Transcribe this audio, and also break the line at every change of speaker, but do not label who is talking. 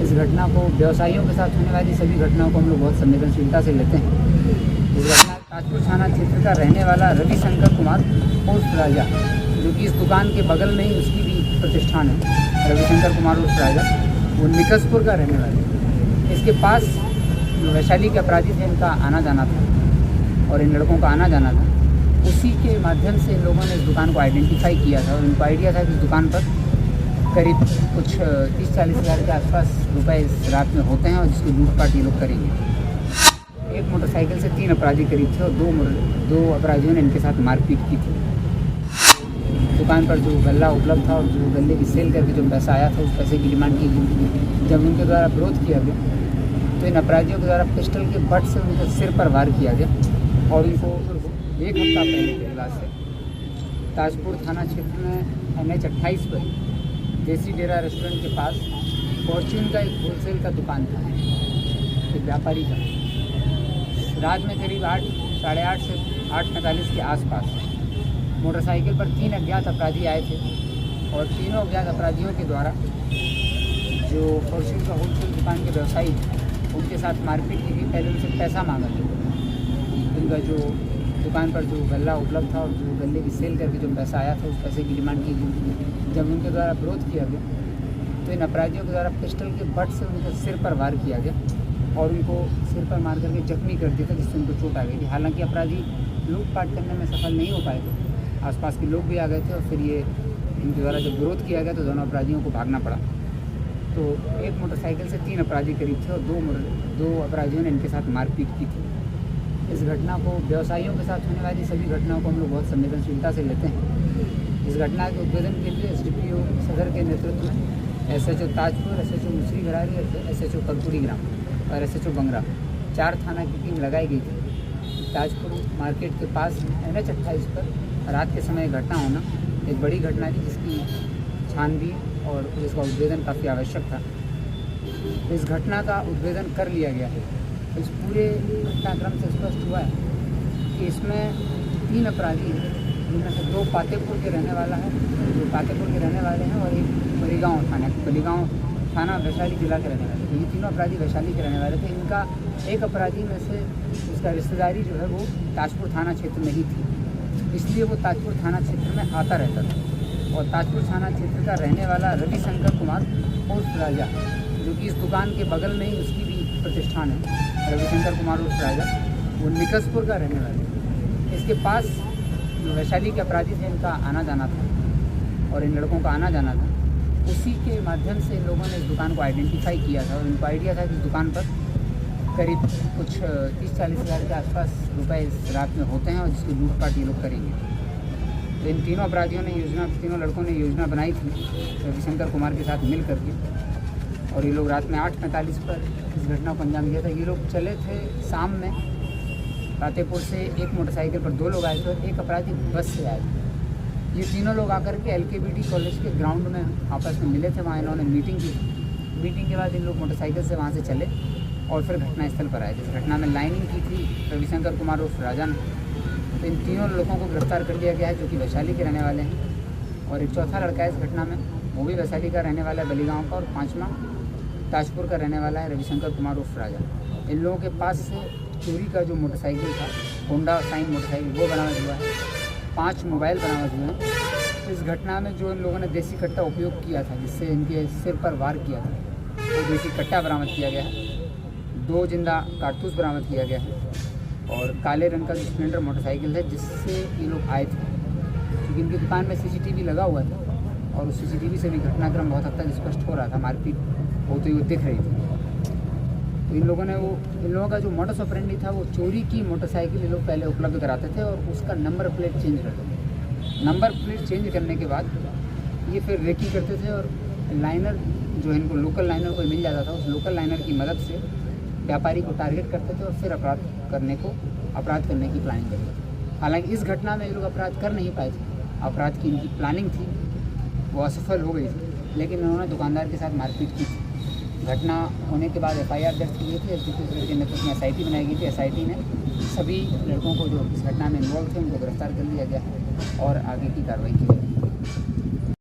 इस घटना को व्यवसायियों के साथ होने वाली सभी घटनाओं को हम लोग बहुत संवेदनशीलता से लेते हैं। इस घटना ताजपुर थाना क्षेत्र का रहने वाला रविशंकर कुमार उर्फ राजा, जो कि इस दुकान के बगल में ही उसकी भी प्रतिष्ठान है, रविशंकर कुमार उर्फ राजा, वो निकसपुर का रहने वाला है। इसके पास जो वैशाली के अपराधी थे, इनका आना जाना था और इन लड़कों का आना जाना था। उसी के माध्यम से इन लोगों ने इस दुकान को आइडेंटिफाई किया था और इनको आइडिया था कि इस दुकान पर करीब कुछ 30-40 हज़ार के आसपास रुपए इस रात में होते हैं और जिसकी लूटपाट ये लोग करेंगे। एक मोटरसाइकिल से 3 अपराधी करीब थे और दो अपराधियों ने इनके साथ मारपीट की थी। दुकान पर जो गल्ला उपलब्ध था और जो गल्ले की सेल करके जो पैसा आया था, उस पैसे की डिमांड की गई। जब उनके द्वारा विरोध किया गया तो इन अपराधियों के द्वारा पिस्टल के बट से उनके सिर पर वार किया गया और उनको 1 हफ्ता पहले के इलाज से ताजपुर थाना क्षेत्र में NH 28 पर देसी डेरा रेस्टोरेंट के पास फॉर्च्यून का एक होलसेल का दुकान था, एक व्यापारी का। रात में करीब 8, साढ़े 8 से 8:45 के आसपास मोटरसाइकिल पर 3 अज्ञात अपराधी आए थे और तीनों अज्ञात अपराधियों के द्वारा जो फॉर्च्यून का होलसेल दुकान के व्यवसायी उनके साथ मारपीट की गई। पहले उनसे पैसा मांगा गया। उनका जो दुकान पर जो गल्ला उपलब्ध था और जो गल्ले की सेल करके जो पैसा आया था, उस पैसे की डिमांड की गई। जब उनके द्वारा विरोध किया गया तो इन अपराधियों के द्वारा पिस्टल के बट से उनके सिर पर वार किया गया और उनको सिर पर मार करके जख्मी कर दिया था, जिससे उनको चोट आ गई थी। हालांकि अपराधी लूटपाट करने में सफल नहीं हो पाए थे। आसपास के लोग भी आ गए थे और फिर ये इनके द्वारा जब विरोध किया गया तो दोनों अपराधियों को भागना पड़ा। तो एक मोटरसाइकिल से 3 अपराधी करीब थे और दो अपराधियों ने इनके साथ मारपीट की थी। इस घटना को व्यवसायियों के साथ होने वाली सभी घटनाओं को हम लोग बहुत संवेदनशीलता से लेते हैं। इस घटना के उद्भेदन के लिए SDPO सदर के नेतृत्व में SHO ताजपुर, SHO मुसरी घरारी, SHO कर्पूरी ग्राम और SHO बंगरा 4 थाना की टीम लगाई गई थी। ताजपुर मार्केट के पास NH 28 पर रात के समय घटना होना एक बड़ी घटना थी, जिसकी छानबीन और जिसका उद्भेदन काफ़ी आवश्यक था। इस घटना का उद्भेदन कर लिया गया है। इस पूरे घटनाक्रम से स्पष्ट हुआ है कि इसमें 3 अपराधी हैं, जिनमें से 2 पातेपुर के रहने वाले हैं और एक बलीगांव थाना वैशाली जिला के रहने वाले थे। ये तीनों अपराधी वैशाली के रहने वाले थे। इनका एक अपराधी में से इसका रिश्तेदारी जो है वो ताजपुर थाना क्षेत्र में ही थी, इसलिए वो ताजपुर थाना क्षेत्र में आता रहता था। और ताजपुर थाना क्षेत्र का रहने वाला रविशंकर कुमार उर्फ राजा, जो कि इस दुकान के बगल में ही उसकी भी प्रतिष्ठान है, रविशंकर कुमार उर्फ राजा, वो निकसपुर का रहने वाला है। इसके पास जो वैशाली के अपराधी थे, इनका आना जाना था और इन लड़कों का आना जाना था। उसी के माध्यम से इन लोगों ने इस दुकान को आइडेंटिफाई किया था और इनको आइडिया था कि इस दुकान पर करीब कुछ 30-40 हज़ार के आसपास रुपए इस रात में होते हैं और जिसकी लूटपाट ये लोग करेंगे। तो इन तीनों लड़कों ने योजना बनाई थी रविशंकर कुमार के साथ मिल करके, और ये लोग रात में 8:45 पर इस घटना को अंजाम दिया था। ये लोग चले थे शाम में फतेहपुर से, एक मोटरसाइकिल पर 2 लोग आए थे और एक अपराधी बस से आए थे। ये तीनों लोग आकर के LKBD कॉलेज के ग्राउंड में आपस में मिले थे। वहाँ इन्होंने मीटिंग की। मीटिंग के बाद इन लोग मोटरसाइकिल से वहाँ से चले और फिर घटनास्थल पर आए। जिस घटना में लाइनिंग की थी रविशंकर कुमार उर्फ राजा ने, तो इन तीनों लोगों को गिरफ्तार कर लिया गया है, जो कि वैशाली के रहने वाले हैं। और एक चौथा लड़का है इस घटना में, वो भी वैशाली का रहने वाला है, बलीगांव का, और 5वां ताजपुर का रहने वाला है रविशंकर कुमार उर्फ राजा। इन लोगों के पास से चोरी का जो मोटरसाइकिल था, होंडा साइन मोटरसाइकिल, वो बरामद हुआ है। 5 मोबाइल बरामद हुए हैं। इस घटना में जो इन लोगों ने देसी कट्टा उपयोग किया था, जिससे इनके सिर पर वार किया था, वो देसी कट्टा बरामद किया गया है। 2 जिंदा कारतूस बरामद किया गया है और काले रंग का जो स्प्लेंडर मोटरसाइकिल है, जिससे ये लोग आए थे। क्योंकि इनकी दुकान में CCTV लगा हुआ था और उस CCTV से भी घटनाक्रम बहुत हद तक स्पष्ट हो रहा था, मारपीट होती हुई दिख रही थी। तो इन लोगों का जो मोडस ऑपरेंडी था, वो चोरी की मोटरसाइकिल ये लोग पहले उपलब्ध कराते थे और उसका नंबर प्लेट चेंज करते थे। नंबर प्लेट चेंज करने के बाद ये फिर रेकी करते थे और लाइनर जो इनको लोकल लाइनर कोई मिल जाता था, उस लोकल लाइनर की मदद से व्यापारी को टारगेट करते थे और फिर अपराध करने की प्लानिंग करते थे। हालांकि इस घटना में ये लोग अपराध कर नहीं पाए थे। अपराध की इनकी प्लानिंग थी, वो असफल हो गई थी, लेकिन इन्होंने दुकानदार के साथ मारपीट की थी। घटना होने के बाद FIR दर्ज की गई थी। SDPO के नेतृत्व में SIT बनाई गई थी। SIT ने सभी लड़कों को जो इस घटना में इन्वॉल्व थे, उनको गिरफ्तार कर लिया गया और आगे की कार्रवाई की गई।